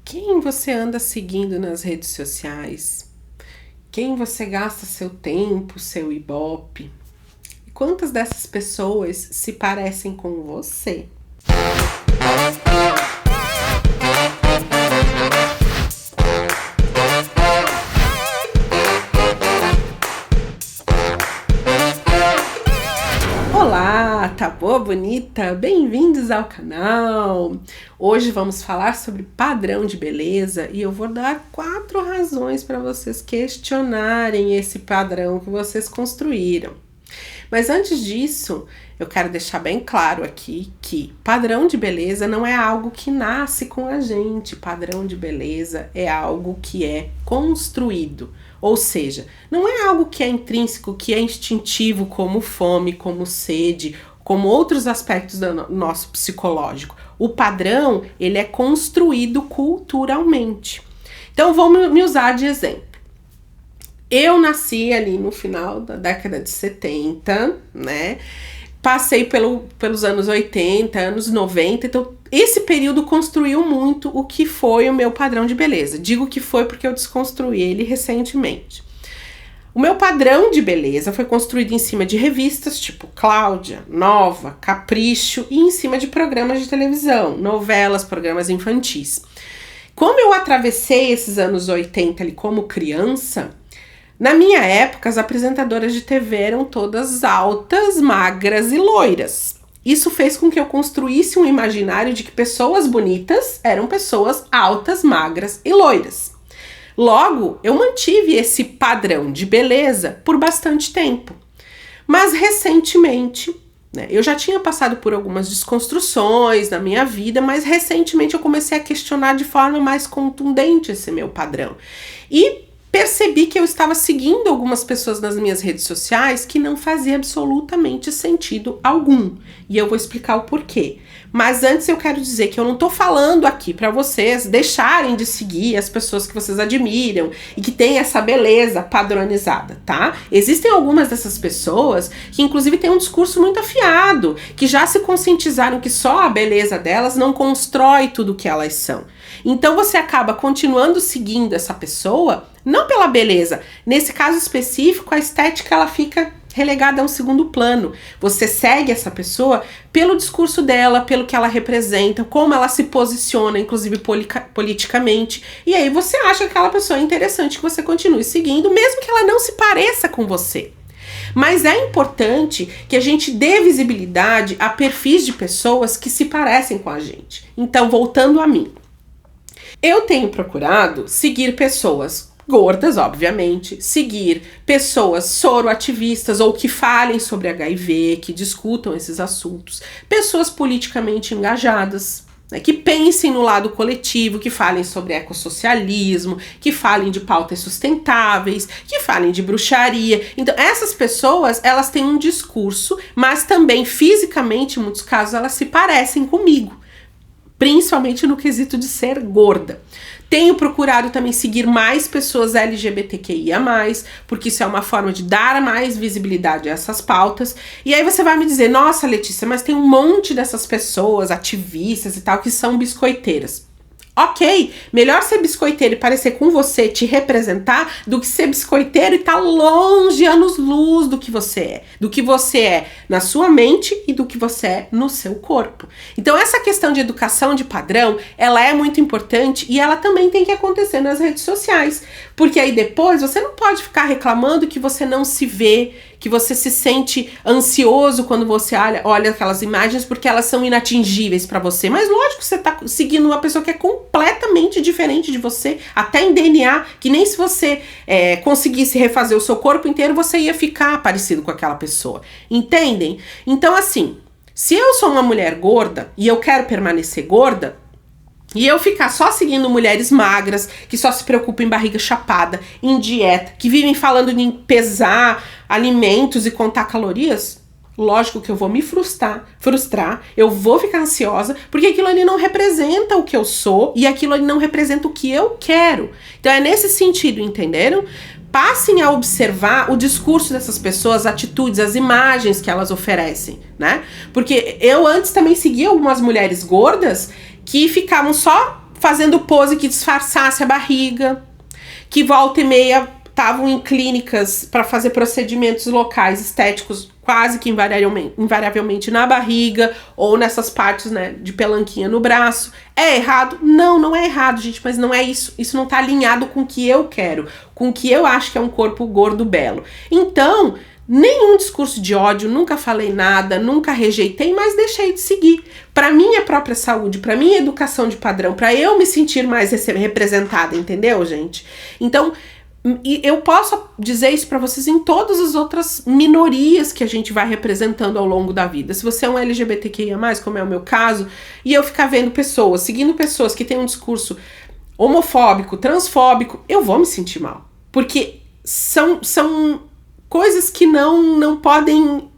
Quem você anda seguindo nas redes sociais? Quem você gasta seu tempo, seu ibope? E quantas dessas pessoas se parecem com você? Olá, tá boa, bonita? Bem-vindos ao canal! Hoje vamos falar sobre padrão de beleza e eu vou dar 4 razões para vocês questionarem esse padrão que vocês construíram. Mas antes disso, eu quero deixar bem claro aqui que padrão de beleza não é algo que nasce com a gente. Padrão de beleza é algo que é construído. Ou seja, não é algo que é intrínseco, que é instintivo, como fome, como sede, como outros aspectos do nosso psicológico. O padrão, ele é construído culturalmente. Então, vou me usar de exemplo. Eu nasci ali no final da década de 70, né? Passei pelos anos 80, anos 90, então esse período construiu muito o que foi o meu padrão de beleza. Digo que foi porque eu desconstruí ele recentemente. O meu padrão de beleza foi construído em cima de revistas tipo Cláudia, Nova, Capricho e em cima de programas de televisão, novelas, programas infantis. Como eu atravessei esses anos 80 ali como criança, na minha época, as apresentadoras de TV eram todas altas, magras e loiras. Isso fez com que eu construísse um imaginário de que pessoas bonitas eram pessoas altas, magras e loiras. Logo, eu mantive esse padrão de beleza por bastante tempo. Mas recentemente, eu já tinha passado por algumas desconstruções na minha vida, mas recentemente eu comecei a questionar de forma mais contundente esse meu padrão. E percebi que eu estava seguindo algumas pessoas nas minhas redes sociais que não fazia absolutamente sentido algum. E eu vou explicar o porquê. Mas antes eu quero dizer que eu não tô falando aqui para vocês deixarem de seguir as pessoas que vocês admiram e que têm essa beleza padronizada, tá? Existem algumas dessas pessoas que inclusive têm um discurso muito afiado, que já se conscientizaram que só a beleza delas não constrói tudo o que elas são. Então você acaba continuando seguindo essa pessoa, não pela beleza. Nesse caso específico, a estética ela fica relegada a um segundo plano. Você segue essa pessoa pelo discurso dela, pelo que ela representa, como ela se posiciona, inclusive politicamente. E aí você acha que aquela pessoa é interessante que você continue seguindo, mesmo que ela não se pareça com você. Mas é importante que a gente dê visibilidade a perfis de pessoas que se parecem com a gente. Então, voltando a mim. Eu tenho procurado seguir pessoas gordas, obviamente, seguir pessoas soroativistas ou que falem sobre HIV, que discutam esses assuntos, pessoas politicamente engajadas, que pensem no lado coletivo, que falem sobre ecossocialismo, que falem de pautas sustentáveis, que falem de bruxaria. Então, essas pessoas, elas têm um discurso, mas também fisicamente, em muitos casos, elas se parecem comigo. Principalmente no quesito de ser gorda. Tenho procurado também seguir mais pessoas LGBTQIA+, porque isso é uma forma de dar mais visibilidade a essas pautas. E aí você vai me dizer, nossa, Letícia, mas tem um monte dessas pessoas, ativistas e tal, que são biscoiteiras. Ok, melhor ser biscoiteiro e parecer com você, te representar, do que ser biscoiteiro e tá longe, anos-luz do que você é na sua mente e do que você é no seu corpo. Então essa questão de educação de padrão, ela é muito importante e ela também tem que acontecer nas redes sociais, porque aí depois você não pode ficar reclamando que você não se vê, que você se sente ansioso quando você olha aquelas imagens porque elas são inatingíveis pra você. Mas lógico que você tá seguindo uma pessoa que é completamente diferente de você, até em DNA, que nem se você conseguisse refazer o seu corpo inteiro, você ia ficar parecido com aquela pessoa. Entendem? Então assim, se eu sou uma mulher gorda e eu quero permanecer gorda, e eu ficar só seguindo mulheres magras, que só se preocupam em barriga chapada, em dieta, que vivem falando em pesar alimentos e contar calorias, lógico que eu vou me frustrar, eu vou ficar ansiosa, porque aquilo ali não representa o que eu sou e aquilo ali não representa o que eu quero. Então é nesse sentido, entenderam? Passem a observar o discurso dessas pessoas, as atitudes, as imagens que elas oferecem, né? Porque eu antes também seguia algumas mulheres gordas que ficavam só fazendo pose que disfarçasse a barriga, que volta e meia estavam em clínicas para fazer procedimentos locais estéticos quase que invariavelmente na barriga ou nessas partes, né, de pelanquinha no braço. É errado? Não, não é errado, gente, mas não é isso. Isso não tá alinhado com o que eu quero, com o que eu acho que é um corpo gordo belo. Então, nenhum discurso de ódio, nunca falei nada, nunca rejeitei, mas deixei de seguir. Para minha própria saúde, para minha educação de padrão, para eu me sentir mais representada, entendeu, gente? Então, e eu posso dizer isso pra vocês em todas as outras minorias que a gente vai representando ao longo da vida. Se você é um LGBTQIA+, como é o meu caso, e eu ficar vendo pessoas, seguindo pessoas que têm um discurso homofóbico, transfóbico, eu vou me sentir mal. Porque são coisas que não podem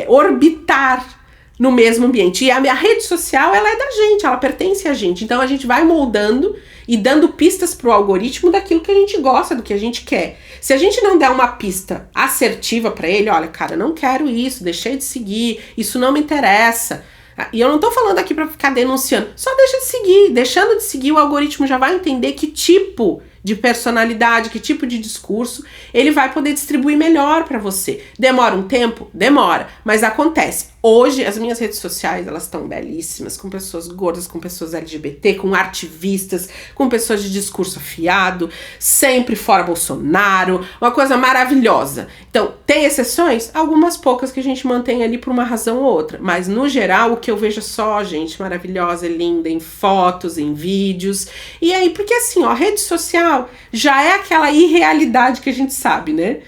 orbitar no mesmo ambiente. E a minha rede social, ela é da gente, ela pertence a gente. Então a gente vai moldando e dando pistas pro algoritmo daquilo que a gente gosta, do que a gente quer. Se a gente não der uma pista assertiva pra ele, olha, cara, não quero isso, deixei de seguir, isso não me interessa. E eu não tô falando aqui pra ficar denunciando, só deixa de seguir. Deixando de seguir, o algoritmo já vai entender que tipo de personalidade, que tipo de discurso ele vai poder distribuir melhor pra você. Demora um tempo? Demora, mas acontece. Hoje, as minhas redes sociais, elas estão belíssimas, com pessoas gordas, com pessoas LGBT, com ativistas, com pessoas de discurso afiado, sempre fora Bolsonaro, uma coisa maravilhosa. Então, tem exceções? Algumas poucas que a gente mantém ali por uma razão ou outra, mas no geral, o que eu vejo é só gente maravilhosa, linda, em fotos, em vídeos. E aí, porque assim, ó, a rede social já é aquela irrealidade que a gente sabe, né?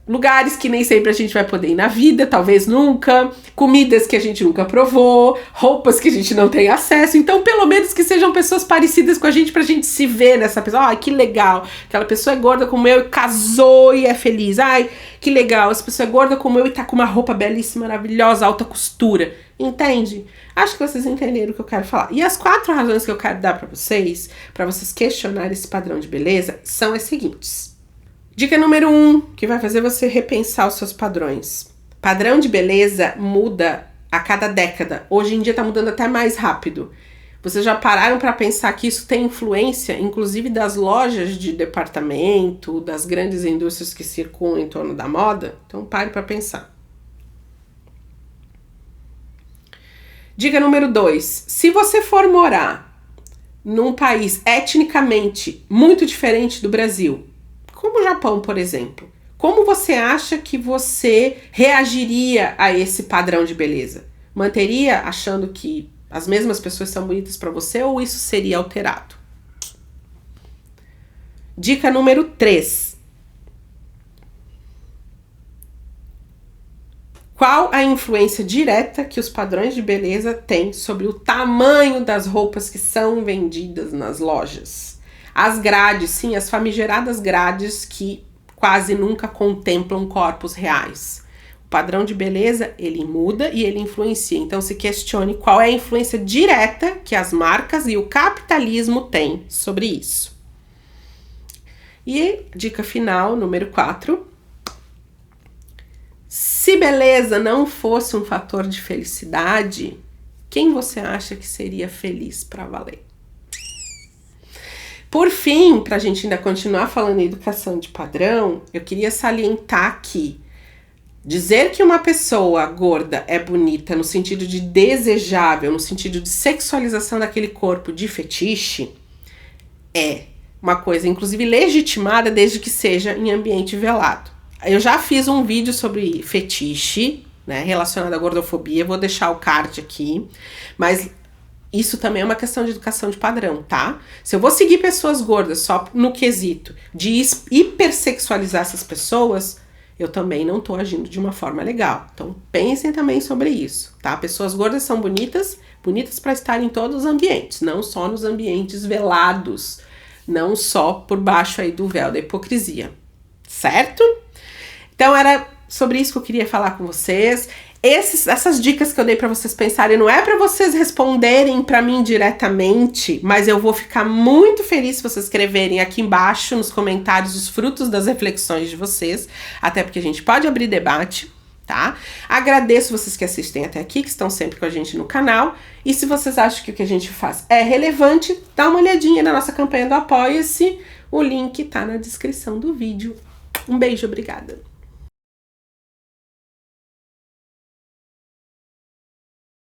Lugares que nem sempre a gente vai poder ir na vida, talvez nunca, comidas que a gente nunca provou, roupas que a gente não tem acesso, então pelo menos que sejam pessoas parecidas com a gente pra gente se ver nessa pessoa. Ai, que legal, aquela pessoa é gorda como eu e casou e é feliz. Ai, que legal, essa pessoa é gorda como eu e tá com uma roupa belíssima, maravilhosa, alta costura. Entende? Acho que vocês entenderam o que eu quero falar. E as 4 razões que eu quero dar pra vocês questionarem esse padrão de beleza, são as seguintes. Dica número 1, que vai fazer você repensar os seus padrões. Padrão de beleza muda a cada década. Hoje em dia tá mudando até mais rápido. Vocês já pararam para pensar que isso tem influência, inclusive das lojas de departamento, das grandes indústrias que circulam em torno da moda? Então pare para pensar. Dica número 2. Se você for morar num país etnicamente muito diferente do Brasil, como o Japão, por exemplo, como você acha que você reagiria a esse padrão de beleza? Manteria achando que as mesmas pessoas são bonitas para você ou isso seria alterado? Dica número 3. Qual a influência direta que os padrões de beleza têm sobre o tamanho das roupas que são vendidas nas lojas? As grades, sim, as famigeradas grades que quase nunca contemplam corpos reais. O padrão de beleza, ele muda e ele influencia. Então se questione qual é a influência direta que as marcas e o capitalismo têm sobre isso. E dica final, número 4. Se beleza não fosse um fator de felicidade, quem você acha que seria feliz para valer? Por fim, para a gente ainda continuar falando em educação de padrão, eu queria salientar que dizer que uma pessoa gorda é bonita no sentido de desejável, no sentido de sexualização daquele corpo de fetiche, é uma coisa, inclusive, legitimada desde que seja em ambiente velado. Eu já fiz um vídeo sobre fetiche, né, relacionado à gordofobia, vou deixar o card aqui, mas isso também é uma questão de educação de padrão, tá? Se eu vou seguir pessoas gordas só no quesito de hipersexualizar essas pessoas, eu também não tô agindo de uma forma legal. Então pensem também sobre isso, tá? Pessoas gordas são bonitas para estar em todos os ambientes, não só nos ambientes velados, não só por baixo aí do véu da hipocrisia, certo? Então era sobre isso que eu queria falar com vocês. Essas dicas que eu dei pra vocês pensarem, não é pra vocês responderem pra mim diretamente, mas eu vou ficar muito feliz se vocês escreverem aqui embaixo nos comentários os frutos das reflexões de vocês, até porque a gente pode abrir debate, tá? Agradeço vocês que assistem até aqui, que estão sempre com a gente no canal. E se vocês acham que o que a gente faz é relevante, dá uma olhadinha na nossa campanha do Apoia-se. O link tá na descrição do vídeo. Um beijo, obrigada!